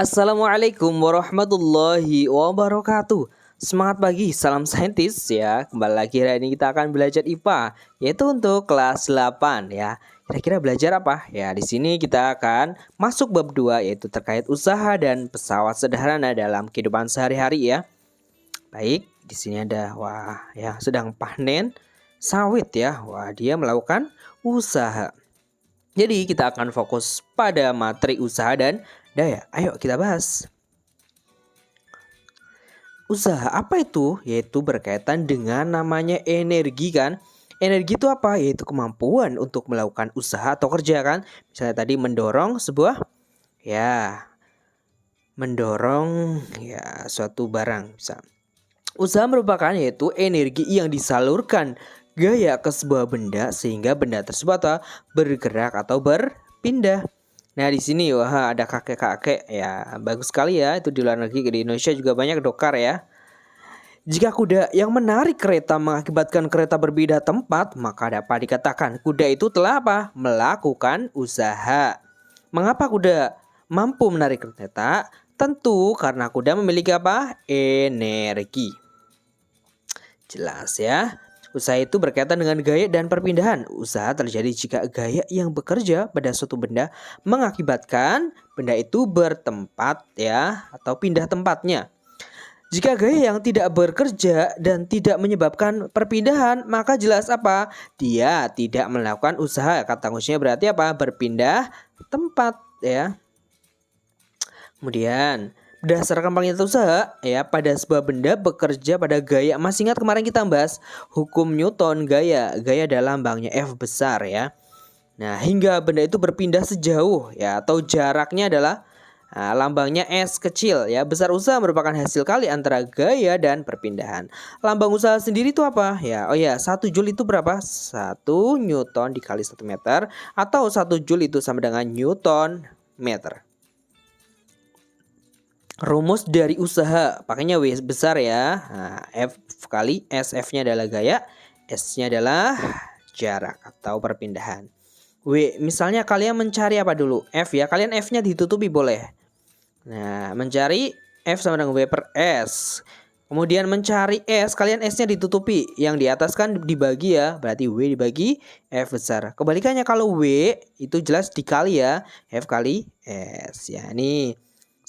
Assalamualaikum warahmatullahi wabarakatuh. Semangat pagi, salam saintis ya. Kembali lagi hari ini kita akan belajar IPA, yaitu untuk kelas 8 ya. Kira-kira belajar apa? Ya, di sini kita akan masuk bab 2 yaitu terkait usaha dan pesawat sederhana dalam kehidupan sehari-hari ya. Baik, di sini ada sedang panen sawit ya. Wah, dia melakukan usaha. Jadi kita akan fokus pada materi usaha dan daya. Ayo kita bahas. Usaha apa itu? Yaitu berkaitan dengan namanya energi kan. Energi itu apa? Yaitu kemampuan untuk melakukan usaha atau kerja kan. Misalnya tadi mendorong suatu barang bisa. Usaha merupakan yaitu energi yang disalurkan gaya ke sebuah benda sehingga benda tersebut bergerak atau berpindah. Nah di sini ada kakek-kakek ya, bagus sekali ya, itu di luar negeri, di Indonesia juga banyak dokar ya. Jika kuda yang menarik kereta mengakibatkan kereta berpindah tempat, maka dapat dikatakan kuda itu telah melakukan usaha. Mengapa kuda mampu menarik kereta? Tentu karena kuda memiliki energi. Jelas ya. Usaha itu berkaitan dengan gaya dan perpindahan. Usaha terjadi jika gaya yang bekerja pada suatu benda mengakibatkan benda itu bertempat ya atau pindah tempatnya. Jika gaya yang tidak bekerja dan tidak menyebabkan perpindahan, maka jelas dia tidak melakukan usaha. Kata kuncinya berarti berpindah tempat ya. Kemudian berdasarkan pengertian usaha ya, pada sebuah benda bekerja pada gaya. Masih ingat kemarin kita bahas hukum Newton gaya adalah lambangnya F besar ya. Nah hingga benda itu berpindah sejauh ya atau jaraknya adalah lambangnya S kecil ya. Besar usaha merupakan hasil kali antara gaya dan perpindahan. Lambang usaha sendiri itu apa ya? 1 Joule itu berapa? 1 Newton dikali 1 meter, atau 1 Joule itu sama dengan Newton meter. Rumus dari usaha pakainya W besar ya. Nah, F kali S, F-nya adalah gaya, S-nya adalah jarak atau perpindahan. W, misalnya kalian mencari apa dulu? F ya, kalian F-nya ditutupi boleh. Nah, mencari F sama dengan W per S. Kemudian mencari S, kalian S-nya ditutupi. Yang di atas kan dibagi ya, berarti W dibagi F besar. Kebalikannya kalau W itu jelas dikali ya, F kali S. Ya, nih.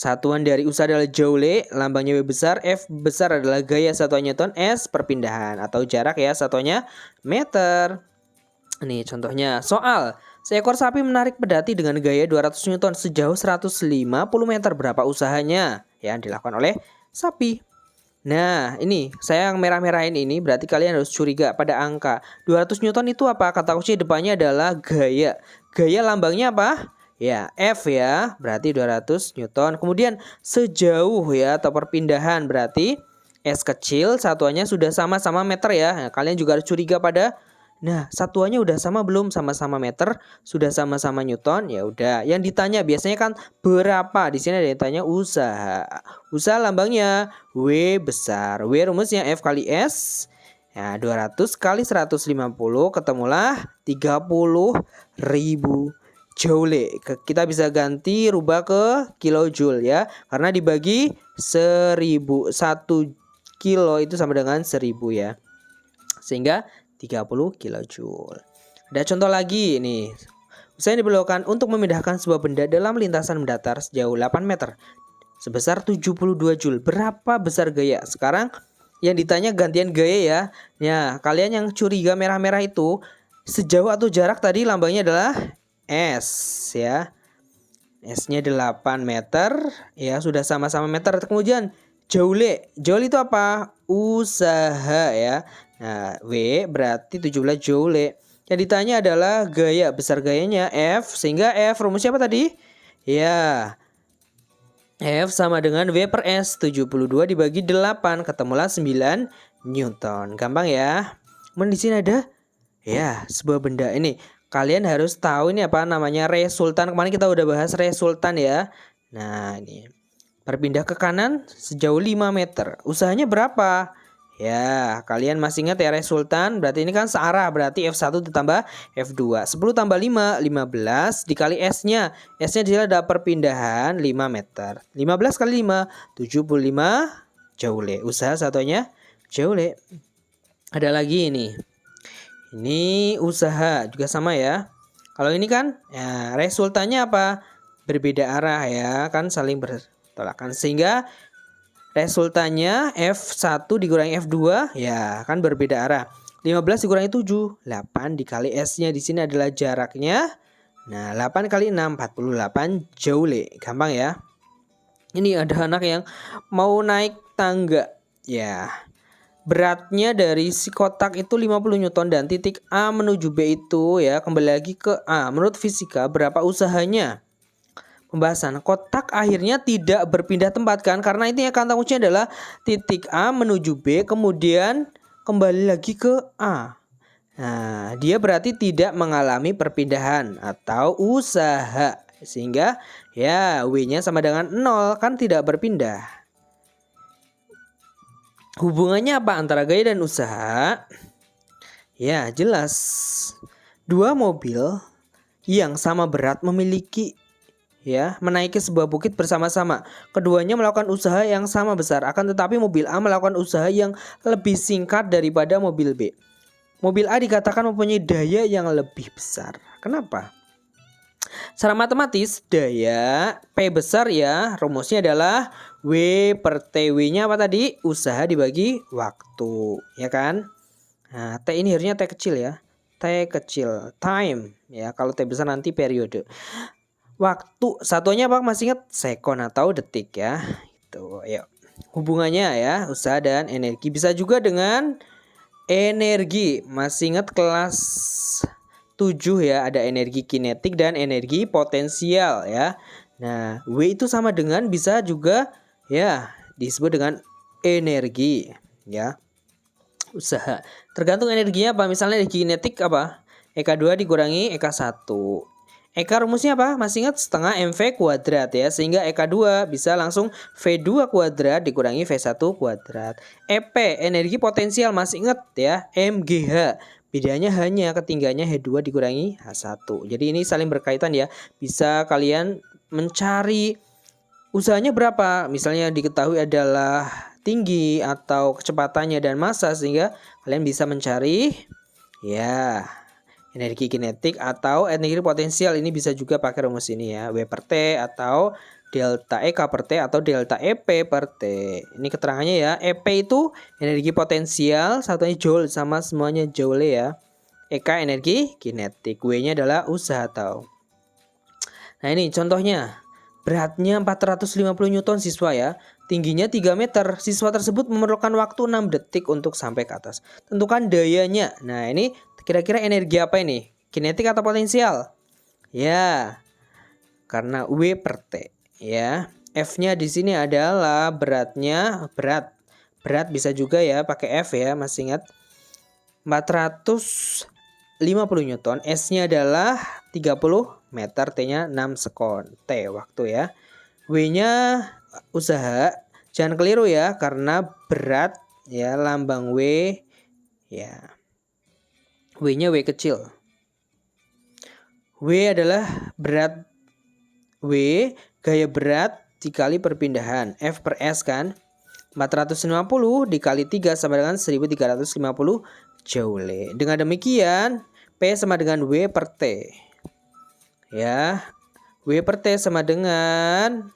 Satuan dari usaha adalah Joule, lambangnya W besar, F besar adalah gaya satuannya Newton, S perpindahan atau jarak ya, satuannya meter. Nih contohnya, soal seekor sapi menarik pedati dengan gaya 200 Newton sejauh 150 meter. Berapa usahanya yang dilakukan oleh sapi? Nah ini saya yang merah-merahin ini berarti kalian harus curiga pada angka 200 Newton itu apa? Kata kunci depannya adalah gaya. Gaya lambangnya apa? Ya, F ya, berarti 200 Newton. Kemudian sejauh ya atau perpindahan berarti S kecil, satuannya sudah sama-sama meter ya. Nah, kalian juga harus curiga pada satuannya udah sama belum? Sama-sama meter, sudah sama-sama Newton. Ya udah, yang ditanya biasanya kan berapa? Di sini ada yang tanya usaha. Usaha lambangnya W besar. W rumusnya F kali S. Ya, 200 kali 150 ketemulah 30.000 Joule. Kita bisa ganti rubah ke kilojoule ya, karena dibagi 1000, 1 kilo itu sama dengan 1000 ya, sehingga 30 kilojoule. Ada contoh lagi nih. Usaha yang diperlukan untuk memindahkan sebuah benda dalam lintasan mendatar sejauh 8 meter sebesar 72 joule. Berapa besar gaya? Sekarang yang ditanya gantian gaya ya. Ya, kalian yang curiga merah-merah itu sejauh atau jarak tadi lambangnya adalah S ya. S-nya 8 meter ya, sudah sama-sama meter. Kemudian Joule. Joule itu apa? Usaha ya. Nah, W berarti 17 Joule. Yang ditanya adalah gaya, besar gayanya F, sehingga F rumusnya apa tadi? Ya. F sama dengan W per S, 72 dibagi 8, ketemulah 9 Newton. Gampang ya. Kemudian di sini ada ya sebuah benda ini. Kalian harus tahu ini apa namanya resultan. Kemarin kita udah bahas resultan ya. Nah ini berpindah ke kanan sejauh 5 meter. Usahanya berapa? Ya, kalian masih ingat ya resultan? Berarti ini kan searah, berarti F1 ditambah F2. 10 tambah 5, 15 dikali S-nya. S-nya di sini ada perpindahan 5 meter. 15 kali 5, 75 joule. Usaha satunya joule. Ada lagi ini. Ini usaha juga sama ya. Kalau ini kan ya resultannya apa? Berbeda arah ya, kan saling bertolakan. Sehingga resultannya F1 dikurangi F2 ya kan berbeda arah. 15 dikurangi 7, 8 dikali S-nya di sini adalah jaraknya. Nah, 8 kali 6 48 joule. Gampang ya. Ini ada anak yang mau naik tangga. Ya. Beratnya dari si kotak itu 50 Newton dan titik A menuju B itu ya kembali lagi ke A. Menurut fisika berapa usahanya? Pembahasan kotak akhirnya tidak berpindah tempat kan, karena itu ya kata kuncinya adalah titik A menuju B kemudian kembali lagi ke A. Nah, dia berarti tidak mengalami perpindahan atau usaha, sehingga ya W-nya sama dengan 0 kan tidak berpindah. Hubungannya apa antara gaya dan usaha? Ya jelas, dua mobil yang sama berat memiliki menaiki sebuah bukit bersama-sama. Keduanya melakukan usaha yang sama besar. Akan tetapi mobil A melakukan usaha yang lebih singkat daripada mobil B. Mobil A dikatakan mempunyai daya yang lebih besar. Kenapa? Secara matematis daya P besar ya, rumusnya adalah W per TW-nya apa tadi? Usaha dibagi waktu, ya kan? Nah, T ini harusnya T kecil ya. T kecil, time ya. Kalau T besar nanti periode. Waktu satunya apa masih ingat? Sekon atau detik ya. Itu ayo. Hubungannya ya usaha dan energi bisa juga dengan energi. Masih ingat kelas 7 ya, ada energi kinetik dan energi potensial ya. Nah, W itu sama dengan bisa juga ya disebut dengan energi ya. Usaha. Tergantung energinya apa? Misalnya energi kinetik apa? EK2 dikurangi EK1. EK rumusnya apa? Masih ingat setengah MV kuadrat ya. Sehingga EK2 bisa langsung V2 kuadrat dikurangi V1 kuadrat. EP energi potensial masih ingat ya. MGH. Bedanya hanya ketinggiannya H2 dikurangi H1. Jadi ini saling berkaitan ya. Bisa kalian mencari usahanya berapa. Misalnya diketahui adalah tinggi atau kecepatannya dan massa. Sehingga kalian bisa mencari ya energi kinetik atau energi potensial. Ini bisa juga pakai rumus ini ya, W per T atau delta EK per T atau delta EP per T. Ini keterangannya ya. EP itu energi potensial, satunya joule, sama semuanya joule ya. EK energi kinetik, W-nya adalah usaha atau. Nah ini contohnya. Beratnya 450 Newton siswa ya. Tingginya 3 meter. Siswa tersebut memerlukan waktu 6 detik untuk sampai ke atas. Tentukan dayanya. Nah ini kira-kira energi apa ini? Kinetik atau potensial? Ya, karena W per T ya. F-nya di sini adalah beratnya, berat bisa juga ya pakai F ya, masih ingat 450 Newton. S-nya adalah 30 meter, T-nya 6 sekon. T waktu ya. W-nya usaha. Jangan keliru ya, karena berat ya, lambang W ya. W-nya W kecil. W adalah berat W, gaya berat dikali perpindahan. F per S kan. 450 dikali 3 sama dengan 1350 joule. Dengan demikian, P sama dengan W per T. Ya. W per T sama dengan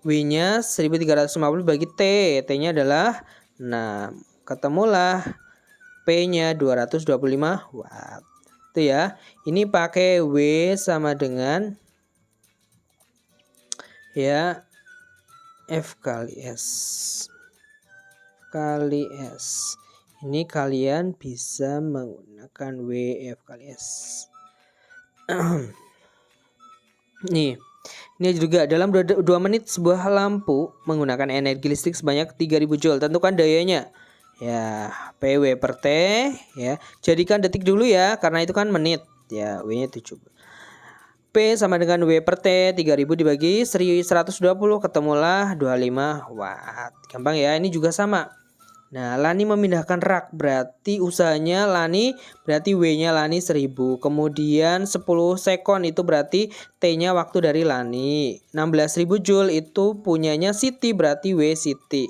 W-nya 1350 bagi T. T-nya adalah 6. Ketemulah P-nya 225 watt. Itu ya. Ini pakai W sama dengan ya F kali S. Kali S. Ini kalian bisa menggunakan W F kali S. Nih. Ini juga dalam 2 menit sebuah lampu menggunakan energi listrik sebanyak 3000 joule. Tentukan dayanya. Ya, PW per T ya. Jadikan detik dulu ya, karena itu kan menit. Ya, W-nya 7. P sama dengan W per T 3000 dibagi 120 ketemulah 25 watt. Gampang ya, ini juga sama. Nah, Lani memindahkan rak, berarti usahanya Lani, berarti W-nya Lani 1000. Kemudian 10 sekon itu berarti T-nya waktu dari Lani. 16.000 Joule itu punyanya Siti, berarti W Siti.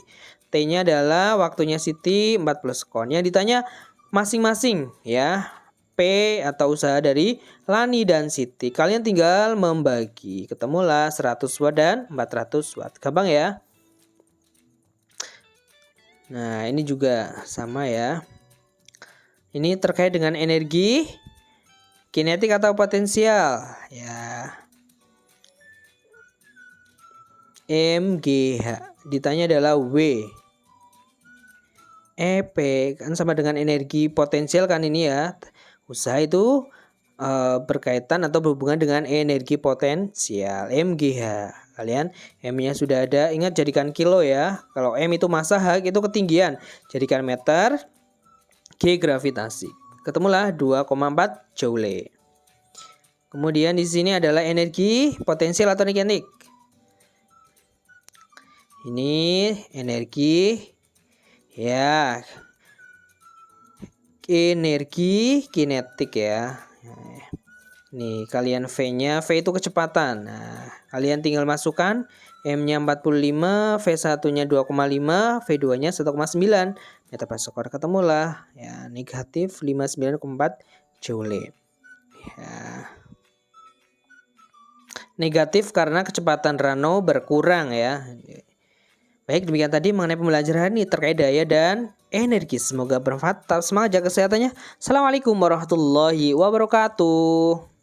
T-nya adalah waktunya Siti 40 sekon. Yang ditanya masing-masing ya. P atau usaha dari Lani dan Siti. Kalian tinggal membagi. Ketemulah 100 watt dan 400 watt. Gampang ya? Nah, ini juga sama ya. Ini terkait dengan energi kinetik atau potensial ya. MGH ditanya adalah W. EP kan sama dengan energi potensial kan ini ya. Usaha itu berkaitan atau berhubungan dengan energi potensial. MGH. Kalian M-nya sudah ada, ingat jadikan kilo ya. Kalau M itu massa, H itu ketinggian. Jadikan meter, G gravitasi. Ketemulah 2,4 Joule. Kemudian di sini adalah energi potensial atau kinetik. Ini energi ya. Energi kinetik ya. Nih, kalian V-nya, V itu kecepatan. Nah, kalian tinggal masukkan M-nya 45, V1-nya 2,5, V2-nya 1,9 meter per sekon. Ketemulah ya negatif 59,4 Joule. Ya. Negatif karena kecepatan Rano berkurang ya. Baik, demikian tadi mengenai pembelajaran ini terkait daya dan energi. Semoga bermanfaat. Tetap semangat, jaga kesehatannya. Assalamualaikum warahmatullahi wabarakatuh.